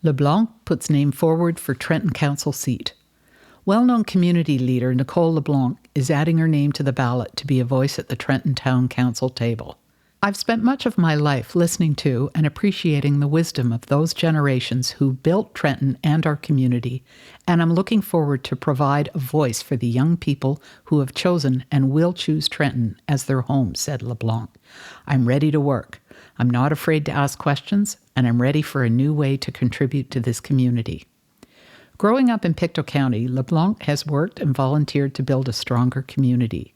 LeBlanc puts name forward for Trenton Council seat. Well-known community leader Nicole LeBlanc is adding her name to the ballot to be a voice at the Trenton Town Council table. I've spent much of my life listening to and appreciating the wisdom of those generations who built Trenton and our community, and I'm looking forward to provide a voice for the young people who have chosen and will choose Trenton as their home, said LeBlanc. I'm ready to work. I'm not afraid to ask questions, and I'm ready for a new way to contribute to this community. Growing up in Pictou County, LeBlanc has worked and volunteered to build a stronger community.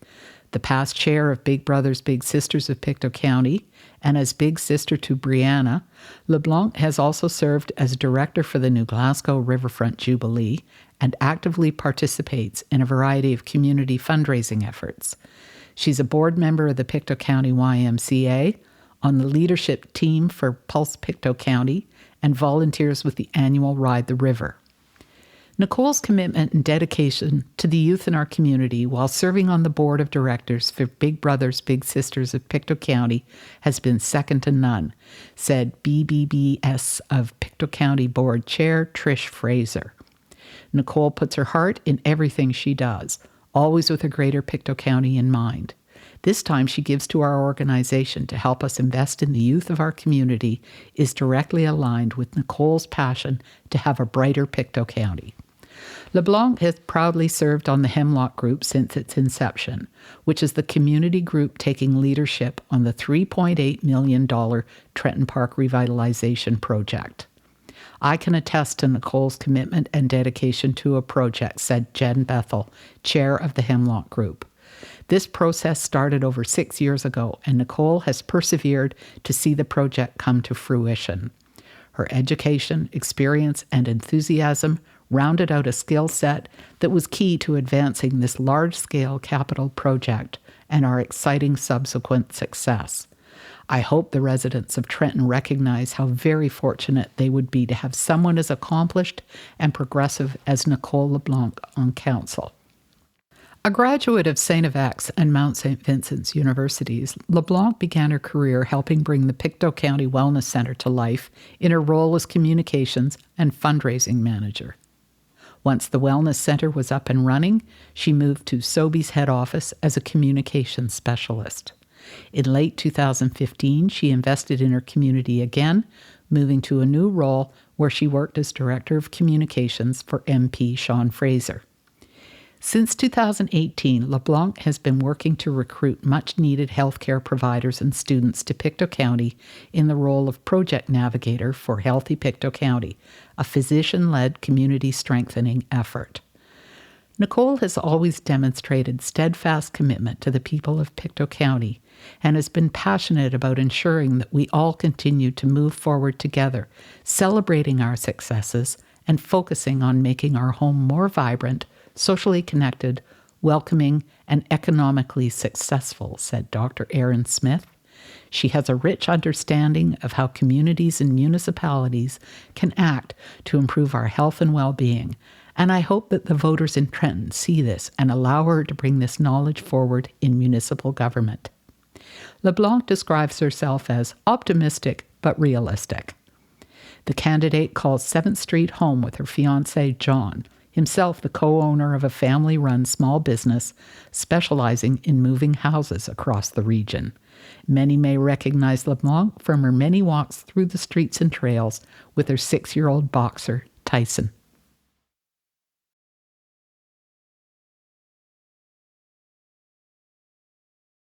The past chair of Big Brothers Big Sisters of Pictou County, and as big sister to Brianna, LeBlanc has also served as director for the New Glasgow Riverfront Jubilee and actively participates in a variety of community fundraising efforts. She's a board member of the Pictou County YMCA, on the leadership team for Pulse Pictou County, and volunteers with the annual Ride the River. Nicole's commitment and dedication to the youth in our community while serving on the board of directors for Big Brothers Big Sisters of Pictou County has been second to none, said BBBS of Pictou County Board Chair Trish Fraser. Nicole puts her heart in everything she does, always with a greater Pictou County in mind. This time she gives to our organization to help us invest in the youth of our community is directly aligned with Nicole's passion to have a brighter Pictou County. LeBlanc has proudly served on the Hemlock Group since its inception, which is the community group taking leadership on the $3.8 million Trenton Park Revitalization Project. I can attest to Nicole's commitment and dedication to a project, said Jen Bethel, chair of the Hemlock Group. This process started over 6 years ago, and Nicole has persevered to see the project come to fruition. Her education, experience, and enthusiasm rounded out a skill set that was key to advancing this large-scale capital project and our exciting subsequent success. I hope the residents of Trenton recognize how very fortunate they would be to have someone as accomplished and progressive as Nicole LeBlanc on council. A graduate of St. FX and Mount St. Vincent's Universities, LeBlanc began her career helping bring the Pictou County Wellness Center to life in her role as communications and fundraising manager. Once the Wellness Center was up and running, she moved to Sobeys head office as a communications specialist. In late 2015, she invested in her community again, moving to a new role where she worked as Director of Communications for MP Sean Fraser. Since 2018, LeBlanc has been working to recruit much-needed healthcare providers and students to Pictou County in the role of Project Navigator for Healthy Pictou County, a physician-led community strengthening effort. Nicole has always demonstrated steadfast commitment to the people of Pictou County and has been passionate about ensuring that we all continue to move forward together, celebrating our successes and focusing on making our home more vibrant, socially connected, welcoming, and economically successful, said Dr. Erin Smith. She has a rich understanding of how communities and municipalities can act to improve our health and well-being, and I hope that the voters in Trenton see this and allow her to bring this knowledge forward in municipal government. LeBlanc describes herself as optimistic but realistic. The candidate calls 7th Street home with her fiancé, John, himself the co-owner of a family-run small business specializing in moving houses across the region. Many may recognize LeBlanc from her many walks through the streets and trails with her 6-year-old boxer, Tyson.